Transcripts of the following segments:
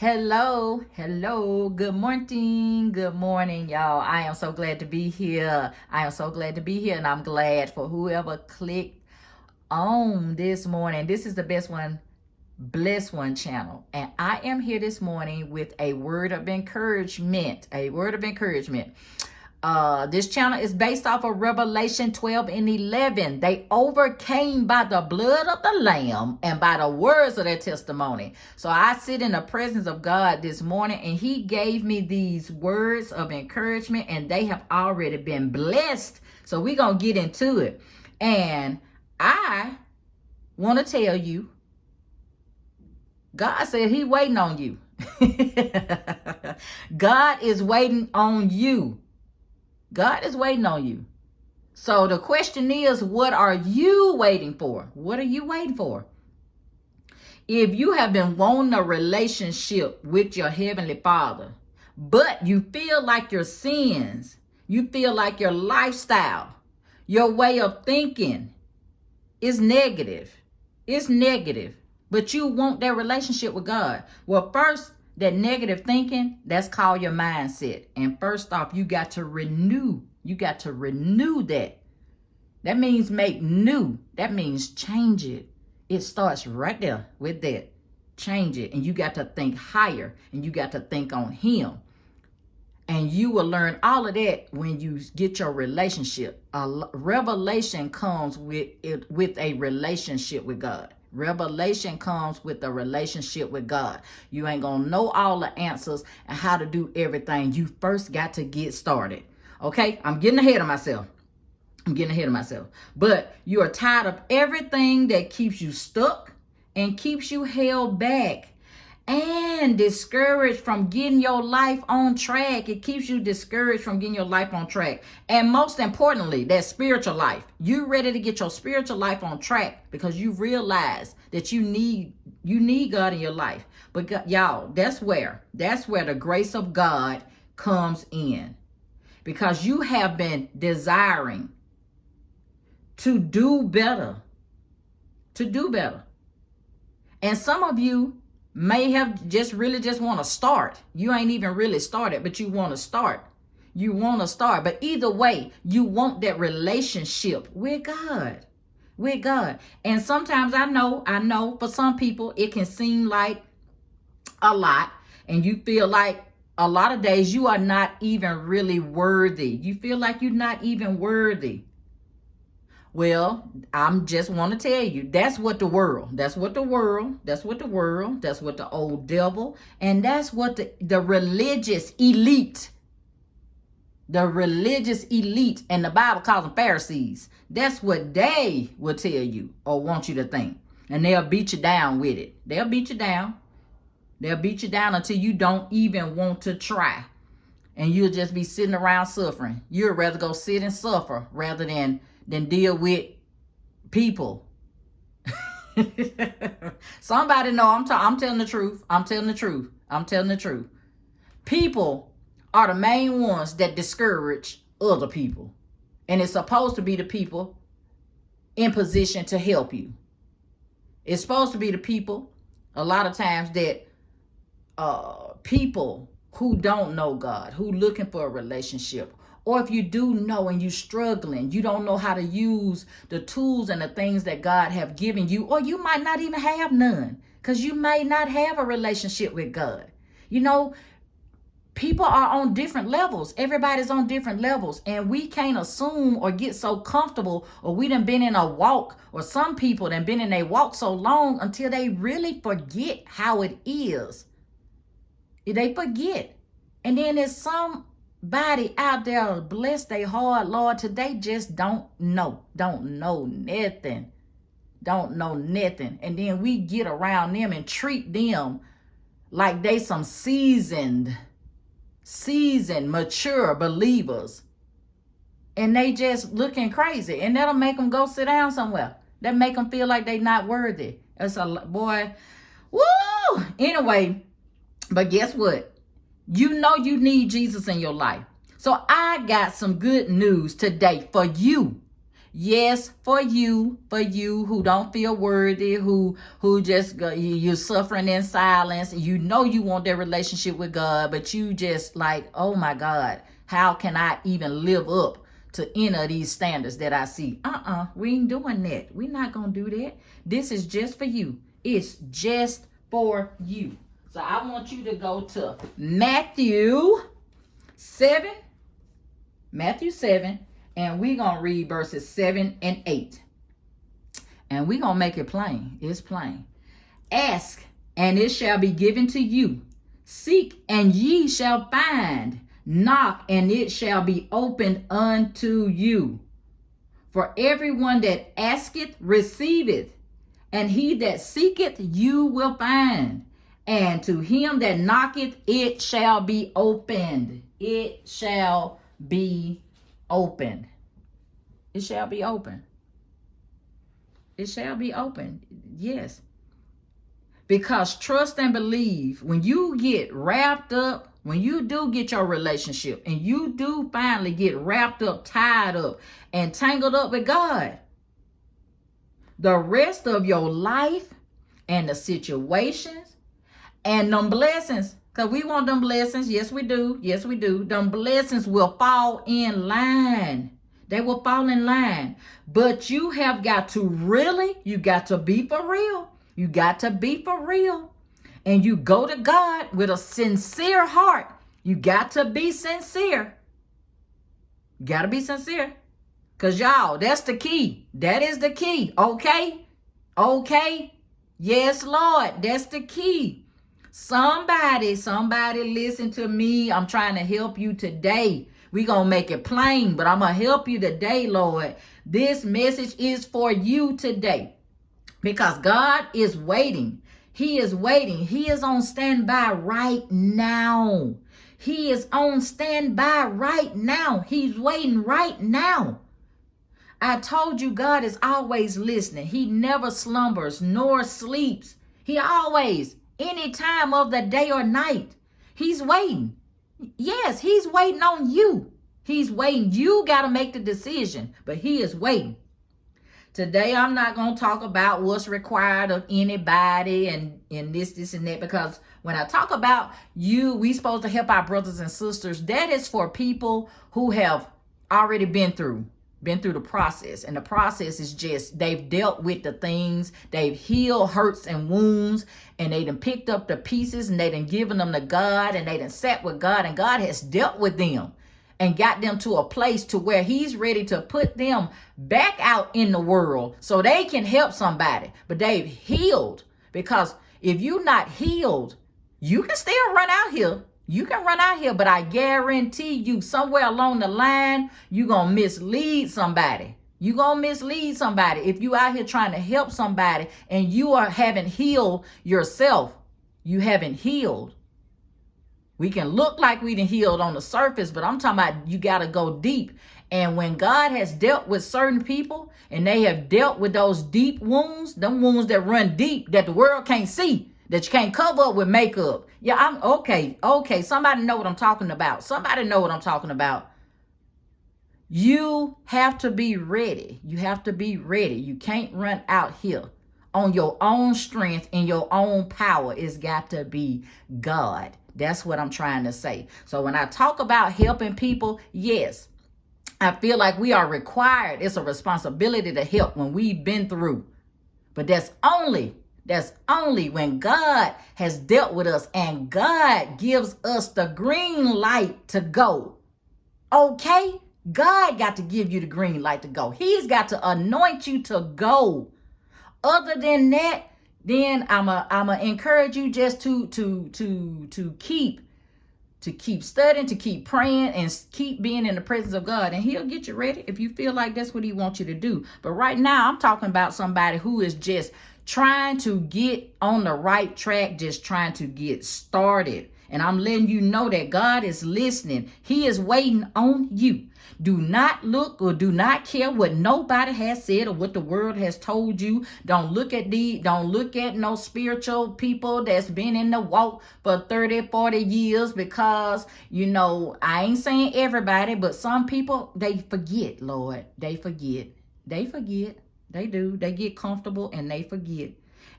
Hello, good morning, y'all. I am so glad to be here. And I'm glad for whoever clicked on this morning. This is the best one, Bless One channel. And I am here this morning with a word of encouragement. This channel is based off of Revelation 12 and 11. They overcame by the blood of the Lamb and by the words of their testimony. So I sit in the presence of God this morning, and He gave me these words of encouragement, and they have already been blessed. So we're going to get into it. And I want to tell you, God said He waiting on you. God is waiting on you. God is waiting on you. So the question is, what are you waiting for? What are you waiting for? If you have been wanting a relationship with your Heavenly Father, but you feel like your sins, you feel like your lifestyle, your way of thinking is negative. It's negative, but you want that relationship with God. Well, first, that negative thinking, that's called your mindset. And first off, you got to renew. You got to renew that. That means make new. That means change it. It starts right there with that. Change it. And you got to think higher. And you got to think on Him. And you will learn all of that when you get your relationship. Revelation comes with a relationship with God. Revelation comes with a relationship with God. You ain't gonna know all the answers and how to do everything. You first got to get started. Okay, I'm getting ahead of myself. But you are tired of everything that keeps you stuck and keeps you held back and discouraged from getting your life on track. It keeps you discouraged from getting your life on track. And most importantly, that spiritual life. You ready to get your spiritual life on track because you realize that you need God in your life. But God, y'all, that's where the grace of God comes in. Because you have been desiring to do better. And some of you may have just want to start. You ain't even really started, but you want to start. But either way, you want that relationship with God. And sometimes I know for some people it can seem like a lot, and you feel like a lot of days you are not even really worthy. You feel like you're not even worthy. Well, I'm just want to tell you, that's what the world, that's what the old devil, and that's what the religious elite, and the Bible calls them Pharisees. That's what they will tell you or want you to think. And they'll beat you down with it. They'll beat you down until you don't even want to try. And you'll just be sitting around suffering. You'd rather go sit and suffer rather than deal with people. Somebody know I'm telling the truth. People are the main ones that discourage other people. And it's supposed to be the people in position to help you. It's supposed to be the people, a lot of times, that people who don't know God, who looking for a relationship. Or if you do know and you're struggling, you don't know how to use the tools and the things that God have given you, or you might not even have none because you may not have a relationship with God. You know, people are on different levels. Everybody's on different levels, and we can't assume or get so comfortable, or we done been in a walk, or some people done been in a walk so long until they really forget how it is. They forget. And then there's somebody out there, bless their heart, Lord, today just don't know nothing. And then we get around them and treat them like they some seasoned, mature believers. And they just looking crazy. And that'll make them go sit down somewhere. That make them feel like they not worthy. That's a boy. Woo! Anyway, but guess what? You know you need Jesus in your life. So I got some good news today for you. Yes, for you who don't feel worthy, who just you're suffering in silence. You know you want that relationship with God, but you just like, oh my God, how can I even live up to any of these standards that I see? We ain't doing that. We're not gonna do that. This is just for you. It's just for you. So I want you to go to Matthew 7, and we're going to read verses 7 and 8. And we're going to make it plain. It's plain. Ask, and it shall be given to you. Seek, and ye shall find. Knock, and it shall be opened unto you. For everyone that asketh receiveth, and he that seeketh you will find. And to him that knocketh, it shall be opened. It shall be opened. It shall be open. It shall be open. Yes. Because trust and believe, when you get wrapped up, when you do get your relationship and you do finally get wrapped up, tied up, and tangled up with God, the rest of your life and the situations and them blessings, because we want them blessings. Yes, we do. Yes, we do. Them blessings will fall in line. They will fall in line. But you have got to you got to be for real. You got to be for real. And you go to God with a sincere heart. You got to be sincere. You got to be sincere. Because y'all, that's the key. That is the key. Okay? Okay? Yes, Lord. That's the key. Somebody listen to me. I'm trying to help you today. We're going to make it plain, but I'm going to help you today, Lord. This message is for you today because God is waiting. He is waiting. He is on standby right now. He is on standby right now. He's waiting right now. I told you God is always listening. He never slumbers nor sleeps. He always, any time of the day or night, he's waiting. Yes, he's waiting on you. He's waiting. You got to make the decision, but he is waiting. Today, I'm not going to talk about what's required of anybody and this and that, because when I talk about you, we supposed to help our brothers and sisters. That is for people who have already been through the process. And the process is just, they've dealt with the things, they've healed hurts and wounds, and they done picked up the pieces and they done given them to God, and they done sat with God, and God has dealt with them and got them to a place to where he's ready to put them back out in the world so they can help somebody. But they've healed, because if you're not healed, you can still run out here. You can run out here, but I guarantee you somewhere along the line, you're going to mislead somebody. You're going to mislead somebody if you out here trying to help somebody and you haven't healed yourself. You haven't healed. We can look like we done healed on the surface, but I'm talking about you got to go deep. And when God has dealt with certain people and they have dealt with those deep wounds, them wounds that run deep that the world can't see, that you can't cover up with makeup. Yeah, I'm okay. Somebody know what I'm talking about. You have to be ready. You can't run out here on your own strength and your own power. It's got to be God. That's what I'm trying to say. So when I talk about helping people, yes, I feel like we are required. It's a responsibility to help when we've been through. But that's only when God has dealt with us and God gives us the green light to go. Okay? God got to give you the green light to go. He's got to anoint you to go. Other than that, then I'ma encourage you just to keep studying, to keep praying, and keep being in the presence of God, and he'll get you ready if you feel like that's what he wants you to do. But right now, I'm talking about somebody who is just trying to get on the right track, just trying to get started. And I'm letting you know that God is listening. He is waiting on you. Do not look or do not care what nobody has said or what the world has told you. Don't look at no spiritual people that's been in the walk for 30, 40 years, because, I ain't saying everybody, but some people, they forget, Lord. They forget. They forget. They do. They get comfortable and they forget.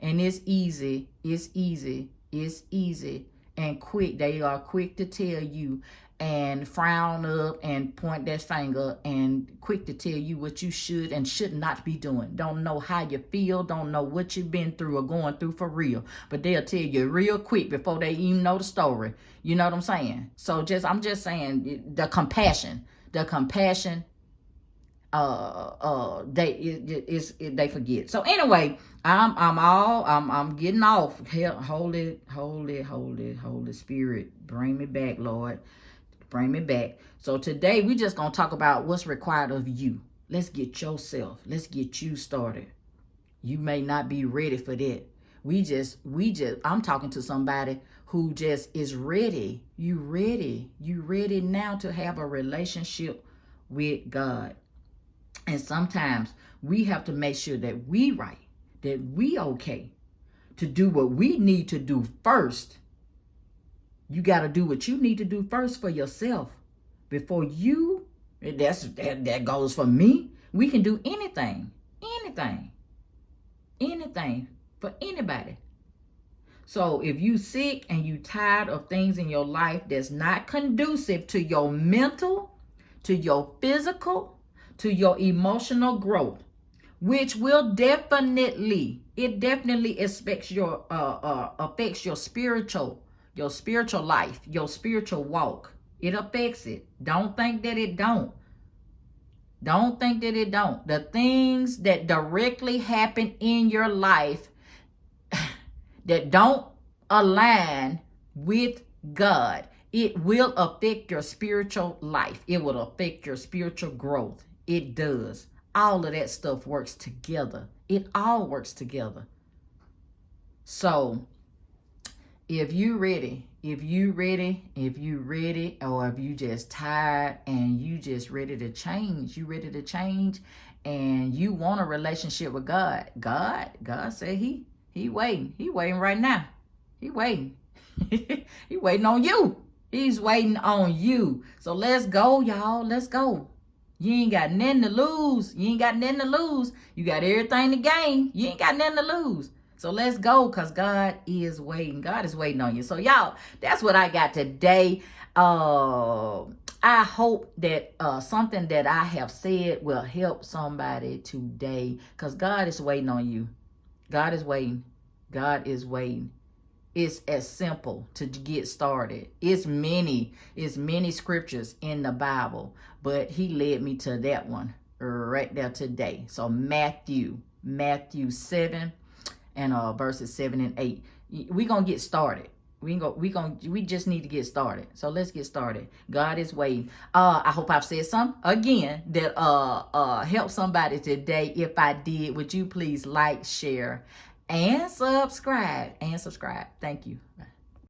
And it's easy. It's easy. It's easy and quick. They are quick to tell you and frown up and point that finger and quick to tell you what you should and should not be doing. Don't know how you feel, don't know what you've been through or going through for real. But they'll tell you real quick before they even know the story. You know what I'm saying? So I'm just saying the compassion, they forget. So anyway, I'm getting off. Holy Spirit, bring me back, Lord. Bring me back. So today we just gonna talk about what's required of you. Let's get yourself. Let's get you started. You may not be ready for that. I'm talking to somebody who just is ready. You ready now to have a relationship with God. And sometimes we have to make sure that we right, that we okay to do what we need to do first. You got to do what you need to do first for yourself before you. That goes for me. We can do anything for anybody. So if you sick and you tired of things in your life that's not conducive to your mental, to your physical, to your emotional growth, which will definitely affects your spiritual life, your spiritual walk. It affects it. Don't think that it don't. Don't think that it don't. The things that directly happen in your life that don't align with God, it will affect your spiritual life. It will affect your spiritual growth. It does. All of that stuff works together. It all works together. So if you ready, or if you just tired and you just ready to change, and you want a relationship with God. God said he waiting. He waiting right now. He waiting. He waiting on you. He's waiting on you. So let's go, y'all. Let's go. You ain't got nothing to lose. You got everything to gain. You ain't got nothing to lose. So let's go, because God is waiting. God is waiting on you. So y'all, that's what I got today. I hope that something that I have said will help somebody today, because God is waiting on you. God is waiting. God is waiting. It's as simple to get started. It's many scriptures in the Bible, but he led me to that one right there today. So Matthew 7 and verses 7 and 8. We're gonna get started. We just need to get started. So let's get started. God is waiting. I hope I've said something again that help somebody today. If I did, would you please like, share, and subscribe? Thank you. Bye.